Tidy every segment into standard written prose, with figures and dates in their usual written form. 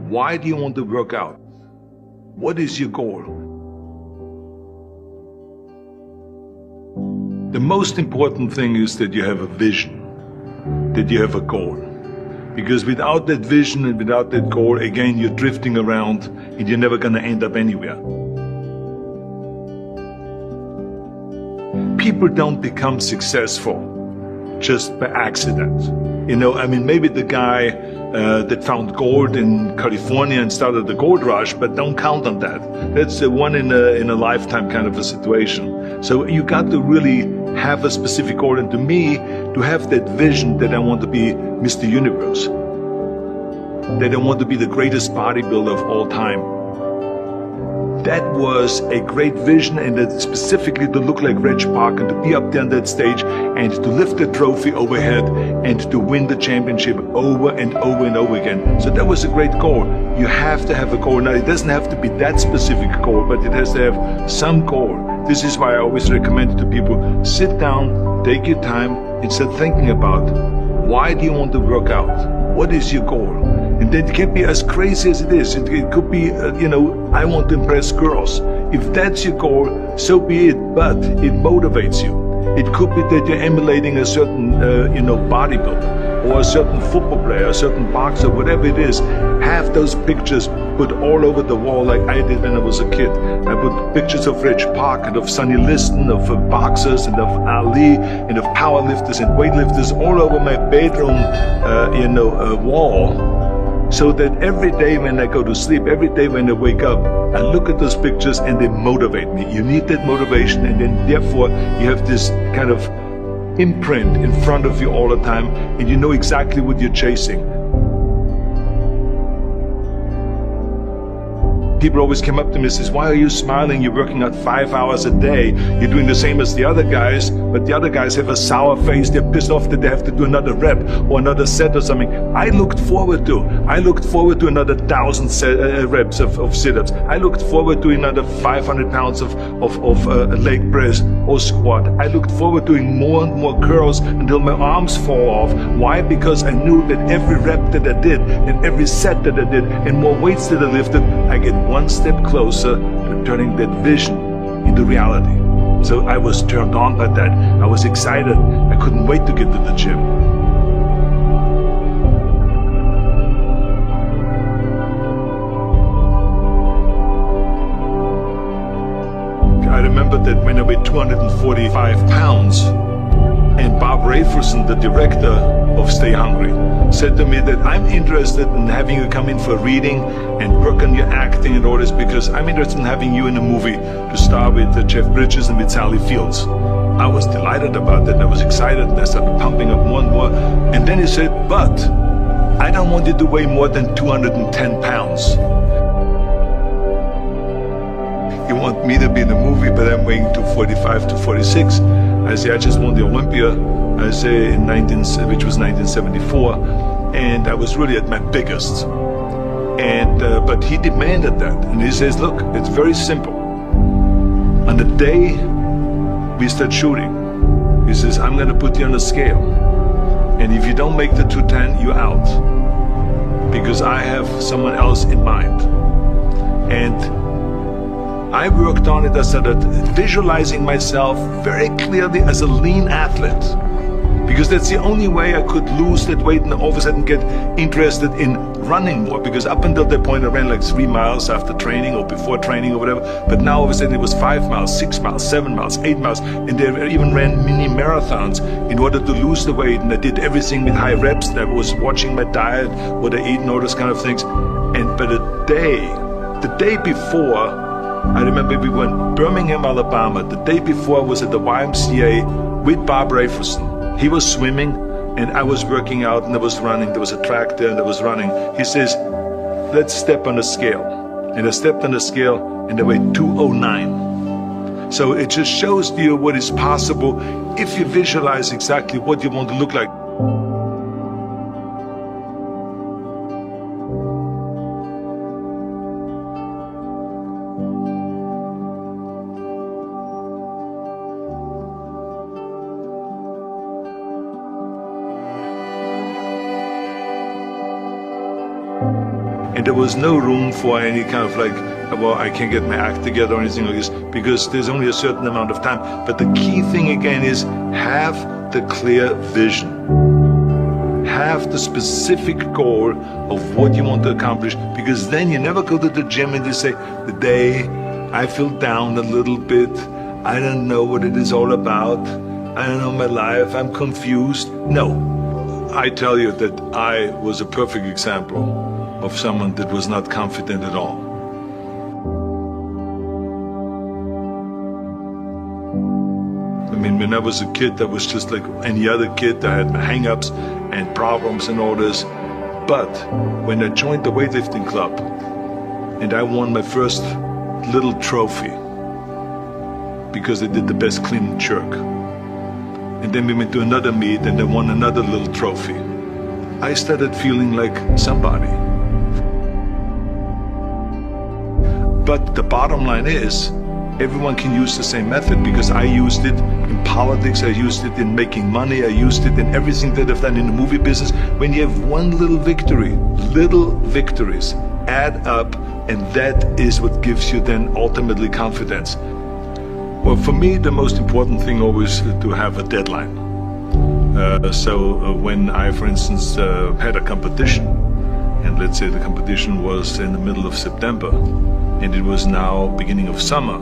Why do you want to work out? What is your goal? The most important thing is that you have a vision, that you have a goal. Because without that vision and without that goal, again, you're drifting around and you're never going to end up anywhere. People don't become successful just by accident. You know, I mean, maybe the guy that found gold in California and started the gold rush, but don't count on that. That's a one in a lifetime kind of a situation. So you got to really have a specific goal. And to me, to have that vision that I want to be Mr. Universe, that I want to be the greatest bodybuilder of all time. That was a great vision, and that specifically to look like Reg Park and to be up there on that stage and to lift the trophy overhead and to win the championship over and over and over again. So that was a great goal. You have to have a goal. Now, it doesn't have to be that specific goal, but it has to have some goal. This is why I always recommend to people, sit down, take your time, and start thinking about, why do you want to work out? What is your goal? And that can be as crazy as it is. It could be, I want to impress girls. If that's your goal, so be it, but it motivates you. It could be that you're emulating a certain, bodybuilder or a certain football player, a certain boxer, whatever it is. Have those pictures put all over the wall like I did when I was a kid. I put pictures of Reg Park and of Sonny Liston, of boxers and of Ali and of powerlifters and weightlifters all over my bedroom, wall. So that every day when I go to sleep, every day when I wake up, I look at those pictures and they motivate me. You need that motivation, and then therefore you have this kind of imprint in front of you all the time, and you know exactly what you're chasing. People always come up to me and says, why are you smiling? You're working out 5 hours a day. You're doing the same as the other guys, but the other guys have a sour face. They're pissed off that they have to do another rep or another set or something. I looked forward to another 1,000 reps of sit-ups. I looked forward to another 500 pounds of leg press or squat. I looked forward to doing more and more curls until my arms fall off. Why? Because I knew that every rep that I did and every set that I did and more weights that I lifted, I get one step closer to turning that vision into reality. So I was turned on by that. I was excited. I couldn't wait to get to the gym. I remember that when I weighed 245 pounds, and Bob Raferson, the director of Stay Hungry, said to me that I'm interested in having you come in for a reading and work on your acting and all this, because I'm interested in having you in a movie to star with Jeff Bridges and with Sally Fields. I was delighted about that, and I was excited, and I started pumping up more and more. And then he said, but I don't want you to weigh more than 210 pounds. You want me to be in a movie, but I'm weighing 245 to 46. I say, I just won the Olympia, I say, which was 1974, and I was really at my biggest. And but he demanded that, and he says, look, it's very simple. On the day we start shooting, he says, I'm going to put you on a scale, and if you don't make the 210, you're out, because I have someone else in mind. And I worked on it. I started visualizing myself very clearly as a lean athlete, because that's the only way I could lose that weight and all of a sudden get interested in running more, because up until that point I ran like 3 miles after training or before training or whatever, but now all of a sudden it was 5 miles, 6 miles, 7 miles, 8 miles, and they even ran mini marathons in order to lose the weight, and I did everything with high reps, and I was watching my diet, what I eat and all those kind of things. And but the day before, I remember we went to Birmingham, Alabama. The day before I was at the YMCA with Bob Raferson. He was swimming and I was working out, and I was running. There was a track there and I was running. He says, let's step on the scale. And I stepped on the scale and I weighed 209. So it just shows you what is possible if you visualize exactly what you want to look like. And there was no room for any kind of like, well, I can't get my act together or anything like this, because there's only a certain amount of time. But the key thing again is have the clear vision. Have the specific goal of what you want to accomplish, because then you never go to the gym and you say, the day I feel down a little bit, I don't know what it is all about, I don't know my life, I'm confused. No, I tell you that I was a perfect example of someone that was not confident at all. I mean, when I was a kid, I was just like any other kid. I had my hang-ups and problems and all this. But when I joined the weightlifting club and I won my first little trophy because I did the best clean and jerk, and then we went to another meet and I won another little trophy, I started feeling like somebody. But the bottom line is, everyone can use the same method, because I used it in politics, I used it in making money, I used it in everything that I've done in the movie business. When you have one little victory, little victories add up, and that is what gives you then ultimately confidence. Well, for me, the most important thing always to have a deadline. So when I, for instance, had a competition, and let's say the competition was in the middle of September, and it was now beginning of summer,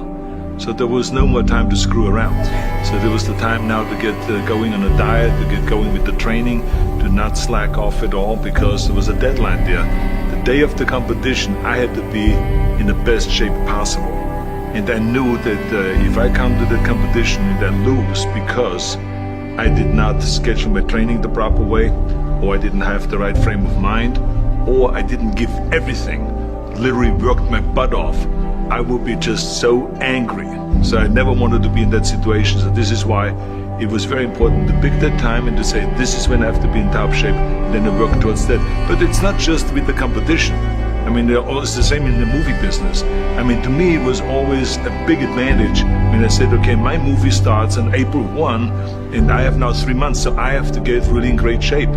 so there was no more time to screw around. So there was the time now to get going on a diet, to get going with the training, to not slack off at all, because there was a deadline there. The day of the competition, I had to be in the best shape possible. And I knew that if I come to the competition and I lose because I did not schedule my training the proper way, or I didn't have the right frame of mind, or I didn't give everything, literally worked my butt off, I would be just so angry. So I never wanted to be in that situation. So this is why it was very important to pick that time and to say, this is when I have to be in top shape, and then I work towards that. But it's not just with the competition. I mean, it's the same in the movie business. I mean, to me, it was always a big advantage when I said, okay, my movie starts on April 1, and I have now 3 months, so I have to get really in great shape.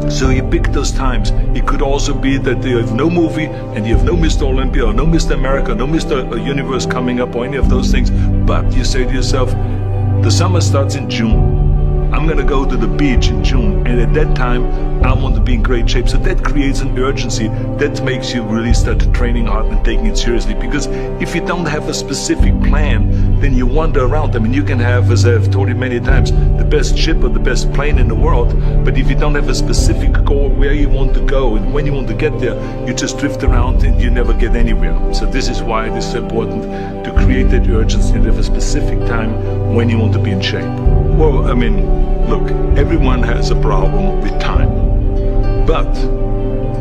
So you pick those times. It could also be that you have no movie and you have no Mr. Olympia or no Mr. America, no Mr. Universe coming up or any of those things. But you say to yourself, the summer starts in June. I'm gonna go to the beach in June, and at that time I want to be in great shape. So that creates an urgency that makes you really start training hard and taking it seriously. Because if you don't have a specific plan, then you wander around. I mean, you can have, as I've told you many times, the best ship or the best plane in the world, but if you don't have a specific goal where you want to go and when you want to get there, you just drift around and you never get anywhere. So this is why it is so important to create that urgency and have a specific time when you want to be in shape. Well, I mean, look, everyone has a problem with time, but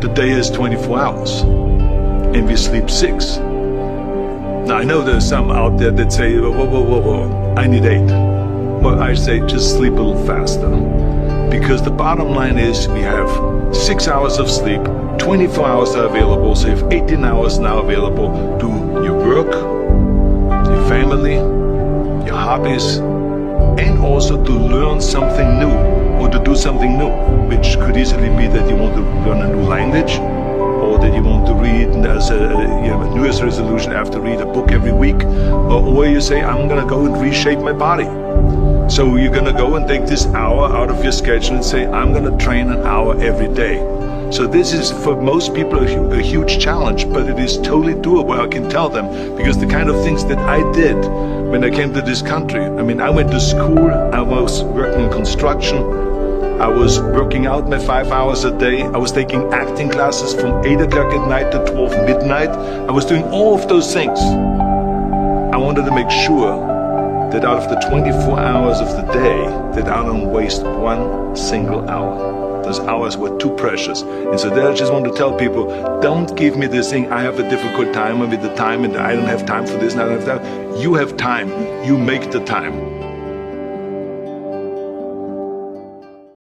the day is 24 hours and we sleep 6. Now, I know there's some out there that say, whoa, I need 8. Well, I say just sleep a little faster, because the bottom line is we have 6 hours of sleep, 24 hours are available, so you have 18 hours now available to your work, your family, your hobbies, and also to learn something new or to do something new, which could easily be that you want to learn a new language, or that you want to read as you have a New Year's resolution, I have to read a book every week, or you say, I'm going to go and reshape my body. So you're going to go and take this hour out of your schedule and say, I'm going to train an hour every day. So this is for most people a huge challenge, but it is totally doable, I can tell them, because the kind of things that I did when I came to this country, I mean, I went to school, I was working in construction, I was working out my 5 hours a day, I was taking acting classes from 8 o'clock at night to 12 midnight, I was doing all of those things. I wanted to make sure that out of the 24 hours of the day, that I don't waste one single hour. Those hours were too precious. And so there I just want to tell people, don't give me this thing, I have a difficult time with the time and I don't have time for this and I don't have time. You have time, you make the time.